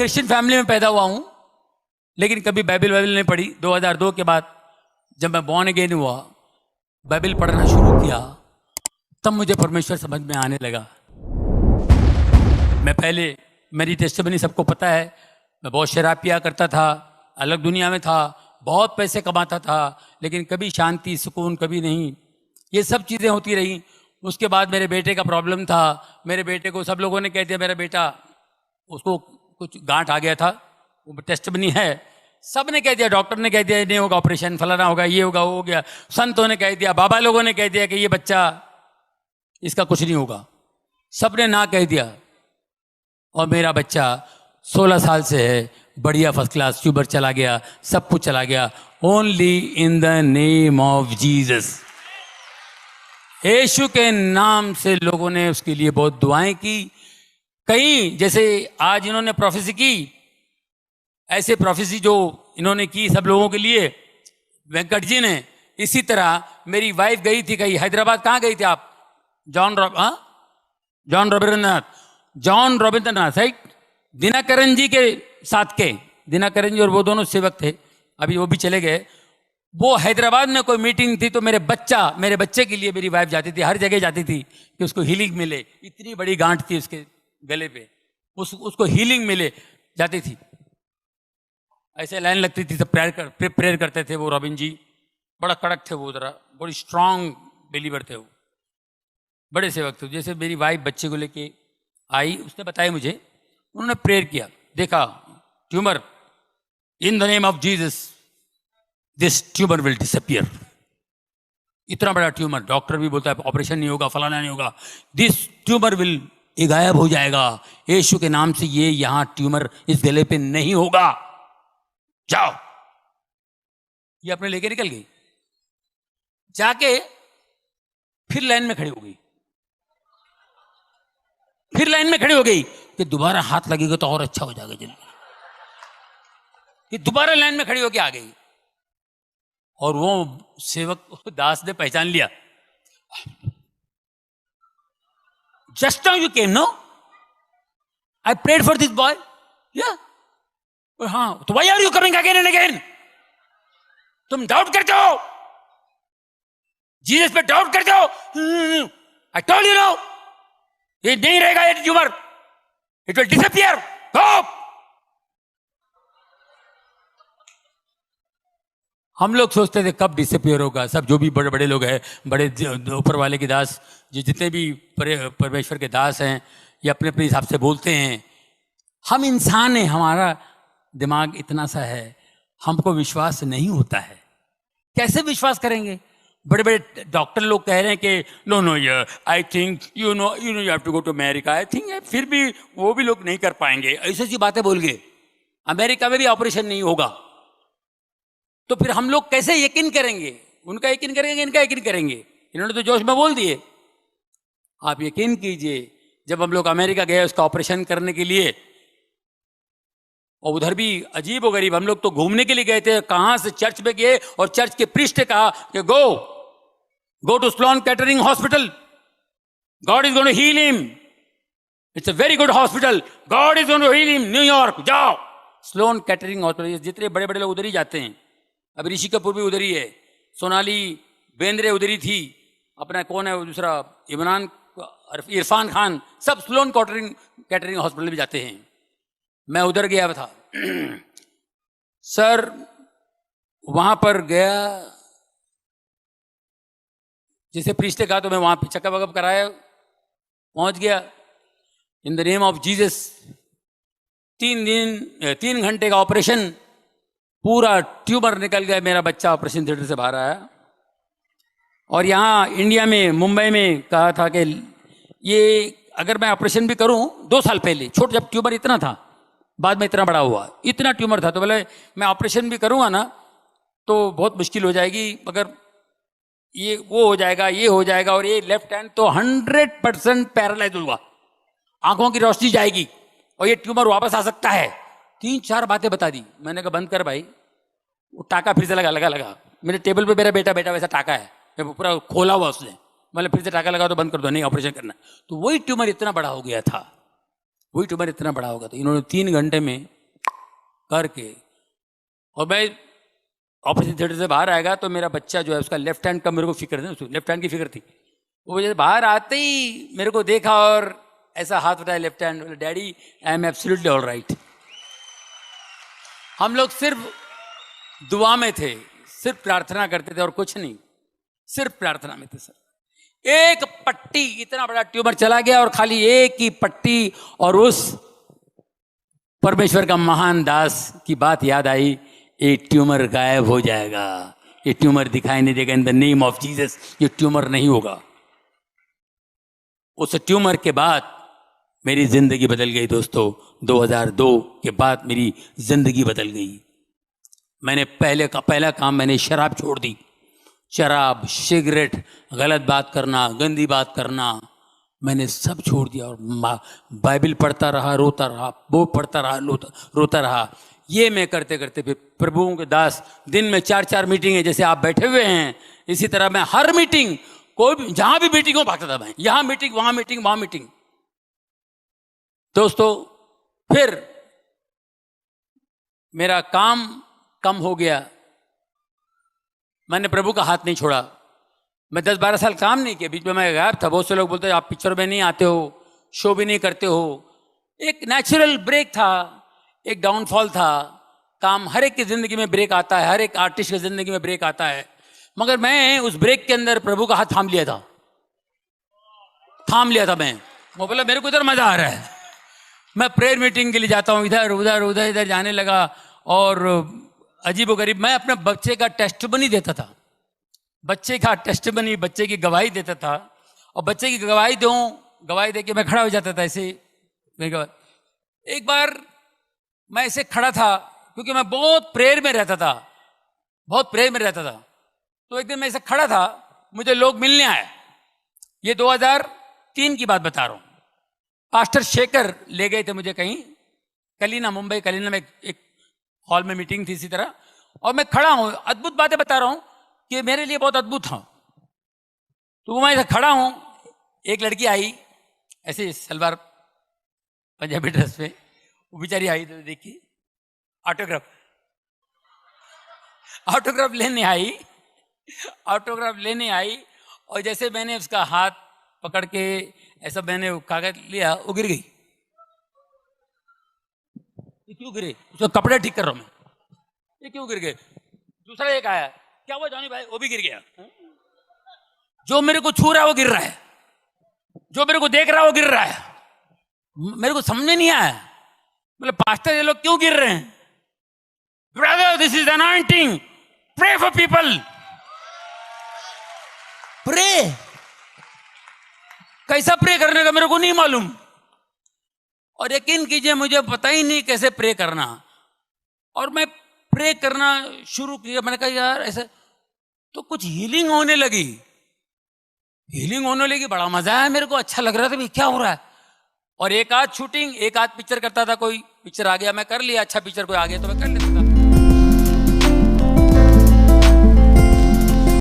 Christian family में पैदा हुआ हूं, लेकिन कभी बाइबल नहीं पढ़ी। 2002 के बाद जब मैं बॉर्न अगेन हुआ, बाइबल पढ़ना शुरू किया, तब मुझे परमेश्वर समझ में आने लगा। मैं पहले, मेरी टेस्टिमनी सबको पता है, मैं बहुत शराब पिया करता था, अलग दुनिया में था, बहुत पैसे कमाता था, लेकिन कभी शांति सुकून कभी नहीं। ये सब चीज़ें होती रही। उसके बाद मेरे बेटे का प्रॉब्लम था। मेरे बेटे को सब लोगों ने कह दिया, मेरा बेटा, उसको कुछ गांठ आ गया था, वो टेस्टिमनी है, सब ने कह दिया, डॉक्टर ने कह दिया ये नहीं होगा, ऑपरेशन फलाना होगा, ये होगा, वो हो गया, संतों ने कह दिया, बाबा लोगों ने कह दिया कि ये बच्चा, इसका कुछ नहीं होगा, सब ने ना कह दिया। और मेरा बच्चा 16 साल से है, बढ़िया फर्स्ट क्लास, ट्यूबर चला गया, सब कुछ चला गया, only in the name of Jesus. यीशु के नाम से लोगों ने उसके लिए बहुत दुआएं की। कई, जैसे आज इन्होंने प्रोफेसी की, ऐसे प्रोफेसी जो इन्होंने की सब लोगों के लिए, वेंकट जी ने, इसी तरह मेरी वाइफ गई थी कहीं हैदराबाद। कहाँ गई थी आप? John Rabindranath, right? दिनाकरन जी के साथ के, दिनाकरन जी और वो दोनों सेवक थे, अभी वो भी चले गए। वो हैदराबाद में कोई मीटिंग थी, तो मेरे बच्चे के लिए मेरी वाइफ जाती थी, हर जगह जाती थी कि उसको हीलिंग मिले। इतनी बड़ी गांठ थी उसके गले पे, उसको हीलिंग मिले, जाती थी। ऐसे लाइन लगती थी, सब प्रेयर करते थे। वो रॉबिन जी बड़ा कड़क थे, वो जरा बड़ी स्ट्रांग बिलीवर थे, वो बड़े सेवक थे। जैसे मेरी वाइफ बच्चे को लेके आई, उसने बताया मुझे, उन्होंने प्रेयर किया, देखा tumour, in the name of Jesus this tumour will disappear. इतना बड़ा ट्यूमर, डॉक्टर भी बोलता है ऑपरेशन नहीं होगा, फलाना नहीं होगा, दिस ट्यूमर विल, ये गायब हो जाएगा, यीशु के नाम से ये यहां ट्यूमर इस गले पे नहीं होगा, जाओ। ये अपने लेके निकल गई, जाके फिर लाइन में खड़ी हो गई, फिर लाइन में खड़ी हो गई कि दोबारा हाथ लगेगा तो और अच्छा हो जाएगा जल्दी, कि दोबारा लाइन में खड़ी होके आ गई। और वो सेवक दास ने पहचान लिया, just now you came, no, I prayed for this boy, या हाँ, तो why are you coming again and again? तुम डाउट करते हो, जीसस पे डाउट करते हो। आई टोल्ड यू नो, ये नहीं रहेगा, ये ट्यूमर, इट विल डिसअपियर, गो। हम लोग सोचते थे कब डिसअपियर होगा। सब जो भी बड़े बड़े लोग हैं, बड़े ऊपर वाले के दास, जितने भी परमेश्वर के दास हैं, ये अपने अपने हिसाब से बोलते हैं। हम इंसान हैं, हमारा दिमाग इतना सा है, हमको विश्वास नहीं होता है। कैसे विश्वास करेंगे? बड़े बड़े डॉक्टर लोग कह रहे हैं कि नो नो यार, I think you know you have to go to America, I think, फिर भी वो भी लोग नहीं कर पाएंगे, ऐसी ऐसी बातें बोल गए। अमेरिका में भी ऑपरेशन नहीं होगा, तो फिर हम लोग कैसे यकीन करेंगे? उनका यकीन करेंगे, इनका यकीन करेंगे? इन्होंने तो जोश में बोल दिए। आप यकीन कीजिए, जब हम लोग अमेरिका गए उसका ऑपरेशन करने के लिए, और उधर भी अजीब और गरीब, हम लोग तो घूमने के लिए गए थे, कहां से चर्च में गए और चर्च के प्रीस्ट ने कहा कि go to Sloan Kettering hospital, God is going to heal him, it's a very good hospital, God is going to heal him, New York जाओ। स्लोन कैटरिंग हॉस्पिटल, जितने बड़े बड़े लोग उधर ही जाते हैं। अब ऋषि कपूर भी उधर ही है, सोनाली बेंद्रे उधर ही थी, अपना कौन है वो दूसरा, इरफान खान, सब स्लोन कैटरिंग हॉस्पिटल भी जाते हैं। मैं उधर गया था सर, वहां पर गया, जैसे प्रीस्ट ने कहा तो मैं वहां पे चेकअप वकअप कराया, पहुंच गया। इन द नेम ऑफ जीसस, 3 घंटे का ऑपरेशन, पूरा ट्यूमर निकल गया। मेरा बच्चा ऑपरेशन थिएटर से बाहर आया। और यहाँ इंडिया में, मुंबई में कहा था कि ये अगर मैं ऑपरेशन भी करूं, 2 साल पहले, छोटा जब ट्यूमर इतना था, बाद में इतना बड़ा हुआ, इतना ट्यूमर था, तो बोले मैं ऑपरेशन भी करूंगा ना तो बहुत मुश्किल हो जाएगी, मगर ये वो हो जाएगा, ये हो जाएगा, और ये लेफ्ट हैंड तो 100% पैरालाइज होगा, आंखों की रोशनी जाएगी, और ये ट्यूमर वापस आ सकता है। 3-4 बातें बता दी। मैंने कहा बंद कर भाई। वो टाका फिर से लगा मेरे टेबल पे, मेरा बेटा वैसा टाका है, पूरा खोला हुआ उसने, मतलब फिर से टाका लगा तो बंद कर दो, नहीं ऑपरेशन करना। तो वही ट्यूमर इतना बड़ा हो गया था। वही ट्यूमर इतना बड़ा होगा। तो इन्होंने 3 घंटे में करके, और मैं ऑपरेशन थिएटर से बाहर आएगा तो मेरा बच्चा जो है उसका लेफ्ट हैंड का मेरे को फिक्र थी, लेफ्ट हैंड की फिक्र थी। वो जैसे बाहर आते ही मेरे को देखा और ऐसा हाथ उठाया left hand, daddy I am absolutely all right. हम लोग सिर्फ दुआ में थे, सिर्फ प्रार्थना करते थे और कुछ नहीं, सिर्फ प्रार्थना में थे सर। एक पट्टी, इतना बड़ा ट्यूमर चला गया और खाली एक ही पट्टी, और उस परमेश्वर का महान दास की बात याद आई, ये ट्यूमर गायब हो जाएगा, ये ट्यूमर दिखाई नहीं देगा, इन द नेम ऑफ जीसस ये ट्यूमर नहीं होगा। उस ट्यूमर के बाद मेरी जिंदगी बदल गई दोस्तों। 2002 के बाद मेरी जिंदगी बदल गई। मैंने पहला काम मैंने शराब छोड़ दी। शराब, सिगरेट, गलत बात करना, गंदी बात करना, मैंने सब छोड़ दिया और बाइबल पढ़ता रहा, रोता रहा, वो पढ़ता रहा, रोता रहा। ये मैं करते करते फिर प्रभुओं के दास दिन में 4-4 मीटिंग है, जैसे आप बैठे हुए हैं इसी तरह मैं हर मीटिंग, कोई भी जहां भी मीटिंग हो भागता था मैं, यहां मीटिंग, वहां मीटिंग, वहां मीटिंग। दोस्तों फिर मेरा काम कम हो गया, मैंने प्रभु का हाथ नहीं छोड़ा। मैं 10-12 साल काम नहीं किया, बीच में मैं गायब था। बहुत से लोग बोलते आप पिक्चर में नहीं आते हो, शो भी नहीं करते हो। एक नेचुरल ब्रेक था, एक डाउनफॉल था। काम हर एक की जिंदगी में ब्रेक आता है, हर एक आर्टिस्ट की जिंदगी में ब्रेक आता है। मगर मैं उस ब्रेक के अंदर प्रभु का हाथ थाम लिया था, मैं। वो बोला मेरे को इधर मजा आ रहा है, मैं प्रेयर मीटिंग के लिए जाता हूँ, इधर उधर उधर इधर जाने लगा। और अजीबोगरीब मैं अपने बच्चे का टेस्टिमनी देता था, बच्चे का टेस्टिमनी, बच्चे की गवाही देता था। और बच्चे की गवाही दे के मैं खड़ा हो जाता था ऐसे। एक बार मैं ऐसे खड़ा था क्योंकि मैं बहुत प्रेयर में रहता था, तो एक दिन मैं ऐसे खड़ा था, मुझे लोग मिलने आए। ये 2003 की बात बता रहा हूँ। पास्टर शेखर ले गए थे मुझे कहीं, मुंबई कलीना में एक हॉल में मीटिंग थी इसी तरह। और मैं खड़ा हूँ, अद्भुत बातें बता रहा हूँ कि मेरे लिए बहुत अद्भुत था। तो मैं ऐसे खड़ा हूँ, एक लड़की आई ऐसे सलवार पंजाबी ड्रेस पे, वो बेचारी आई तो देखिए ऑटोग्राफ लेने आई। और जैसे मैंने उसका हाथ पकड़ के ऐसा मैंने कागज लिया, वो गिर गई। ये क्यों गिरे? उसका कपड़े ठीक कर रहा हूं मैं, ये क्यों गिर गए? दूसरा एक आया, क्या हुआ जॉनी भाई? वो भी गिर गया। जो मेरे को छू रहा है वो गिर रहा है, जो मेरे को देख रहा है वो गिर रहा है। मेरे को समझ नहीं आया, बोले पास्टर ये लोग क्यों गिर रहे हैं? Brother this is anointing, pray for people. Pray कैसा प्रे करने का मेरे को नहीं मालूम, और यकीन कीजिए मुझे पता ही नहीं कैसे प्रे करना। और मैं प्रे करना शुरू किया, मैंने कहा यार ऐसे, तो कुछ हीलिंग होने लगी, बड़ा मजा आया मेरे को, अच्छा लग रहा था भाई क्या हो रहा है। और एक आध शूटिंग, एक आध पिक्चर करता था, कोई पिक्चर आ गया मैं कर लिया, अच्छा पिक्चर कोई आ गया तो मैं कर लिया।